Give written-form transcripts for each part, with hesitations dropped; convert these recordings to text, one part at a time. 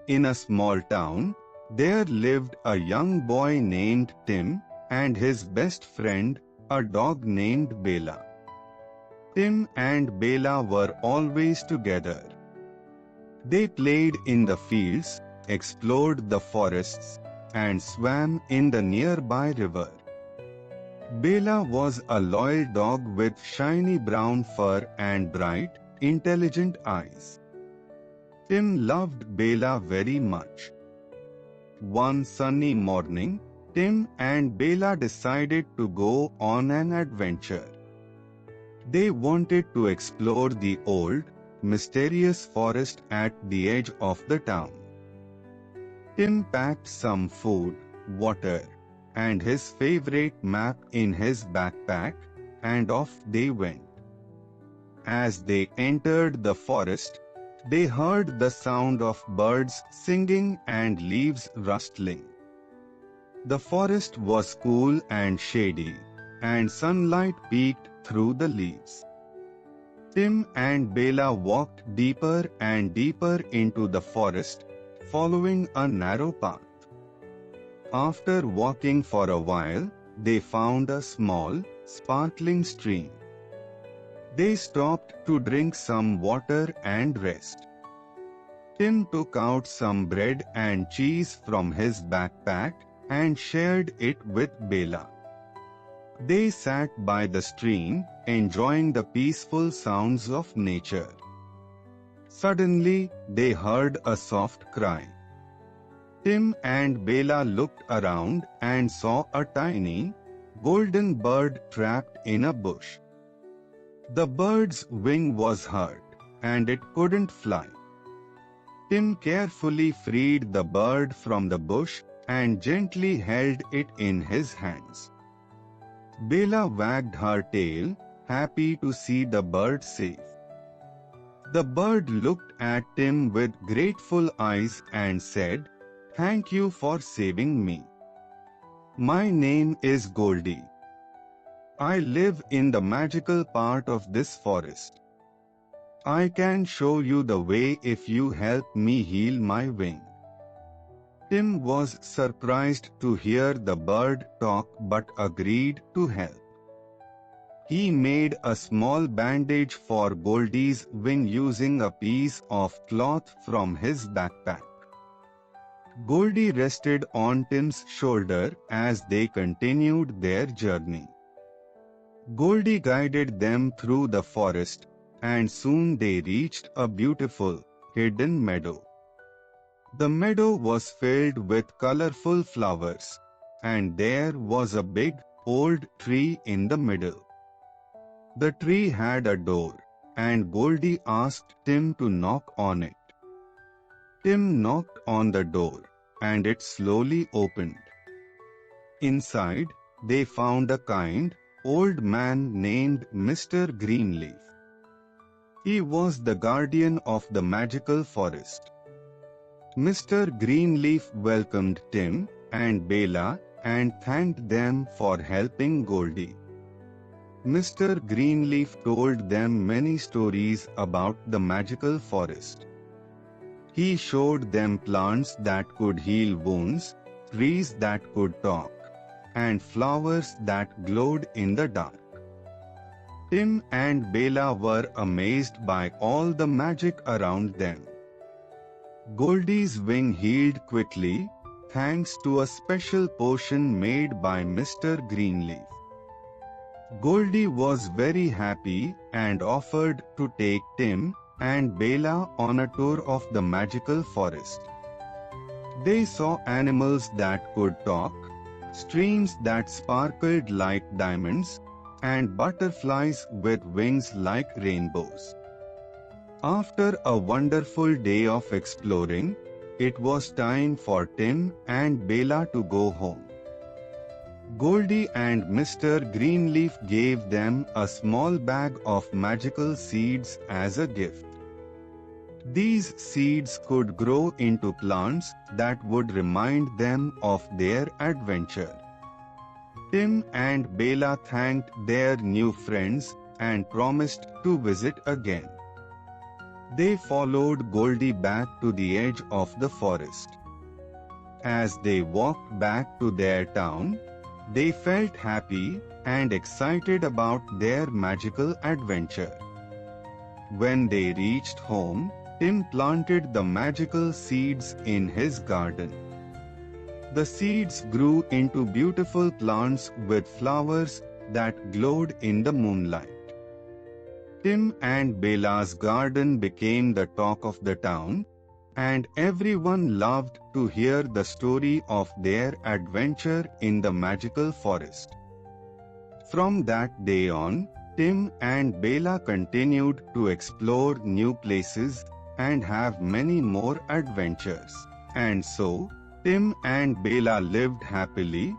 In a small town, there lived a young boy named Tim and his best friend, a dog named Bela. Tim and Bela were always together. They played in the fields, explored the forests, and swam in the nearby river. Bela was a loyal dog with shiny brown fur and bright, intelligent eyes. Tim loved Bela very much. One sunny morning, Tim and Bela decided to go on an adventure. They wanted to explore the old, mysterious forest at the edge of the town. Tim packed some food, water, and his favorite map in his backpack, and off they went. As they entered the forest, they heard the sound of birds singing and leaves rustling. The forest was cool and shady, and sunlight peeked through the leaves. Tim and Bela walked deeper and deeper into the forest, following a narrow path. After walking for a while, they found a small, sparkling stream. They stopped to drink some water and rest. Tim took out some bread and cheese from his backpack and shared it with Bela. They sat by the stream, enjoying the peaceful sounds of nature. Suddenly, they heard a soft cry. Tim and Bela looked around and saw a tiny, golden bird trapped in a bush. The bird's wing was hurt, and it couldn't fly. Tim carefully freed the bird from the bush and gently held it in his hands. Bela wagged her tail, happy to see the bird safe. The bird looked at Tim with grateful eyes and said, "Thank you for saving me. My name is Goldie. I live in the magical part of this forest. I can show you the way if you help me heal my wing." Tim was surprised to hear the bird talk but agreed to help. He made a small bandage for Goldie's wing using a piece of cloth from his backpack. Goldie rested on Tim's shoulder as they continued their journey. Goldie guided them through the forest, and soon they reached a beautiful, hidden meadow. The meadow was filled with colorful flowers, and there was a big, old tree in the middle. The tree had a door, and Goldie asked Tim to knock on it. Tim knocked on the door, and it slowly opened. Inside, they found a kind, old man named Mr. Greenleaf. He was the guardian of the magical forest. Mr. Greenleaf welcomed Tim and Bela and thanked them for helping Goldie. Mr. Greenleaf told them many stories about the magical forest. He showed them plants that could heal wounds, trees that could talk, and flowers that glowed in the dark. Tim and Bela were amazed by all the magic around them. Goldie's wing healed quickly, thanks to a special potion made by Mr. Greenleaf. Goldie was very happy and offered to take Tim and Bela on a tour of the magical forest. They saw animals that could talk, streams that sparkled like diamonds, and butterflies with wings like rainbows. After a wonderful day of exploring, it was time for Tim and Bela to go home. Goldie and Mr. Greenleaf gave them a small bag of magical seeds as a gift. These seeds could grow into plants that would remind them of their adventure. Tim and Bela thanked their new friends and promised to visit again. They followed Goldie back to the edge of the forest. As they walked back to their town, they felt happy and excited about their magical adventure. When they reached home, Tim planted the magical seeds in his garden. The seeds grew into beautiful plants with flowers that glowed in the moonlight. Tim and Bella's garden became the talk of the town, and everyone loved to hear the story of their adventure in the magical forest. From that day on, Tim and Bella continued to explore new places and have many more adventures. And so, Tim and Bella lived happily,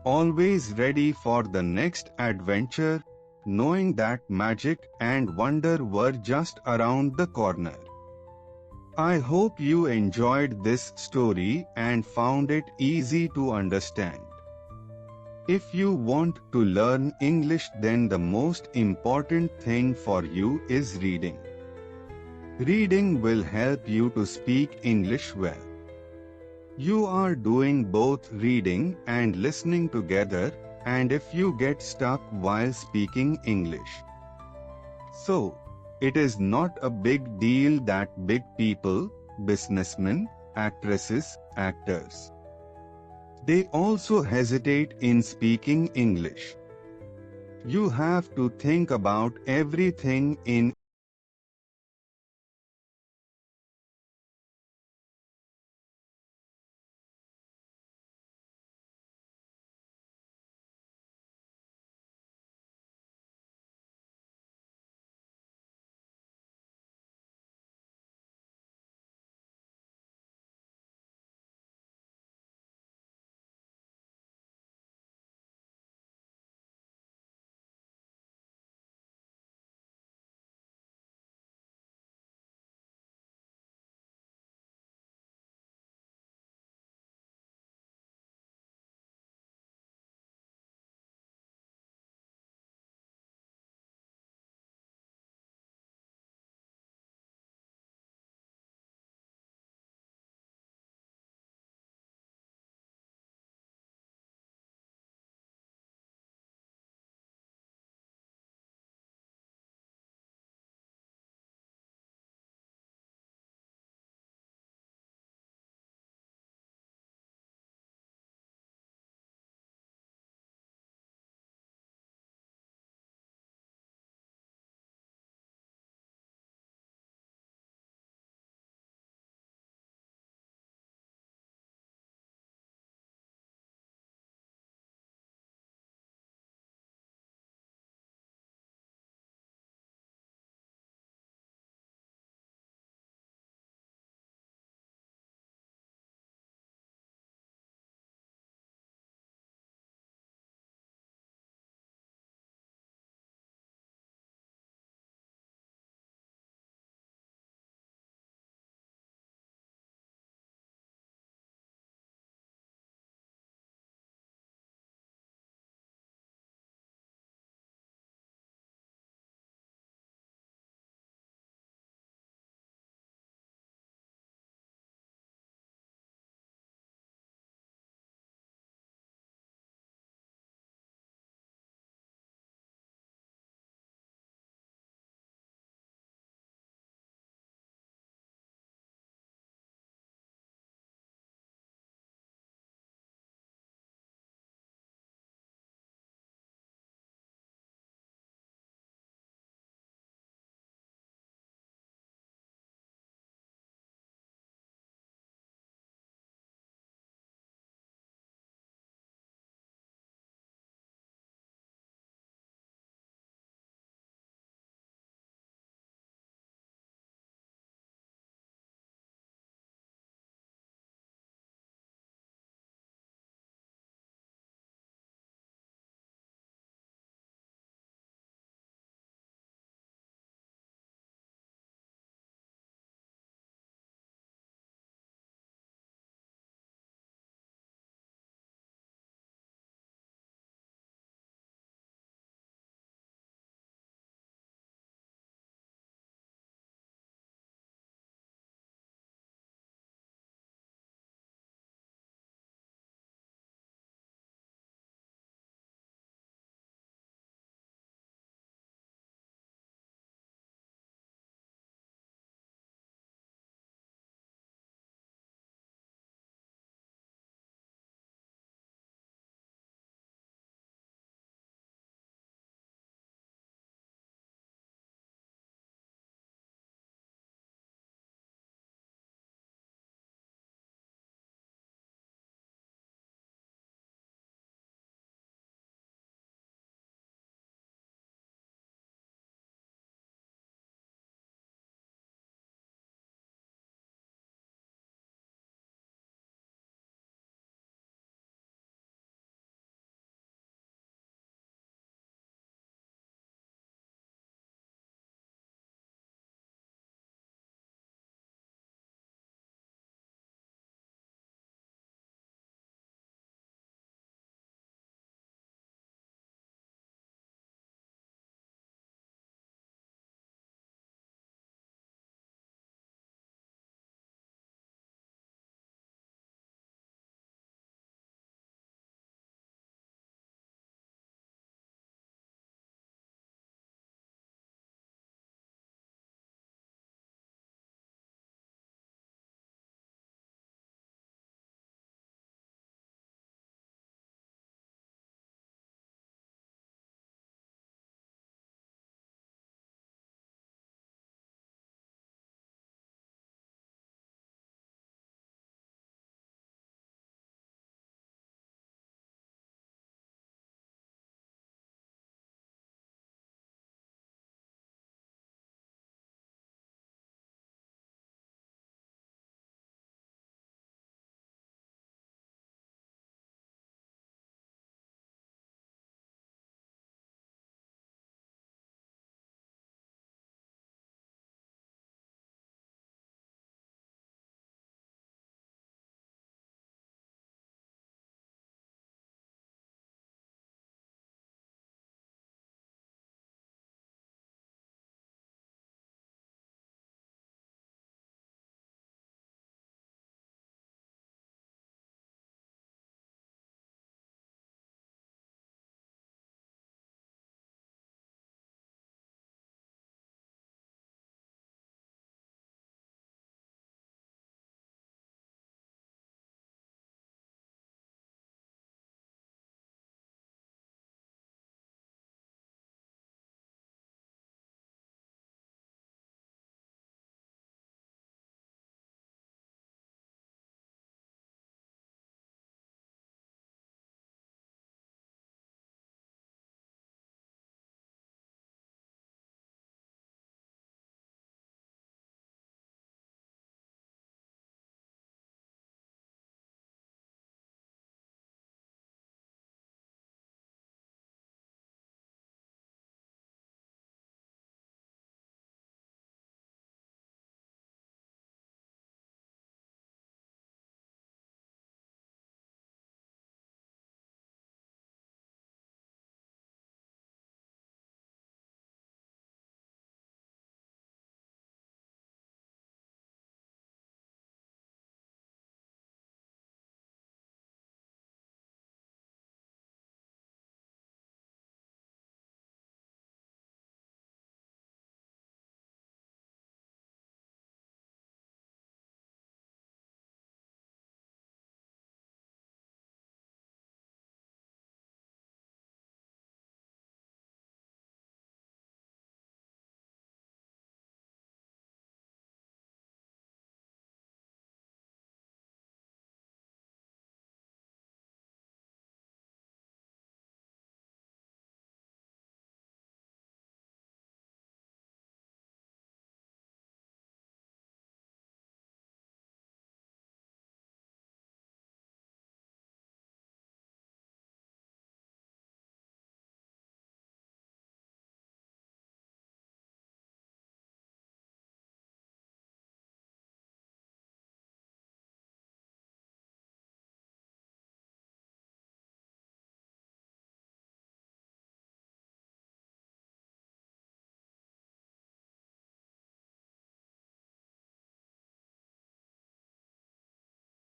always ready for the next adventure, knowing that magic and wonder were just around the corner. I hope you enjoyed this story and found it easy to understand. If you want to learn English, then the most important thing for you is reading. Reading will help you to speak English well. You are doing both reading and listening together, and if you get stuck while speaking English, so it is not a big deal that big people, businessmen, actresses, actors, they also hesitate in speaking English. You have to think about everything in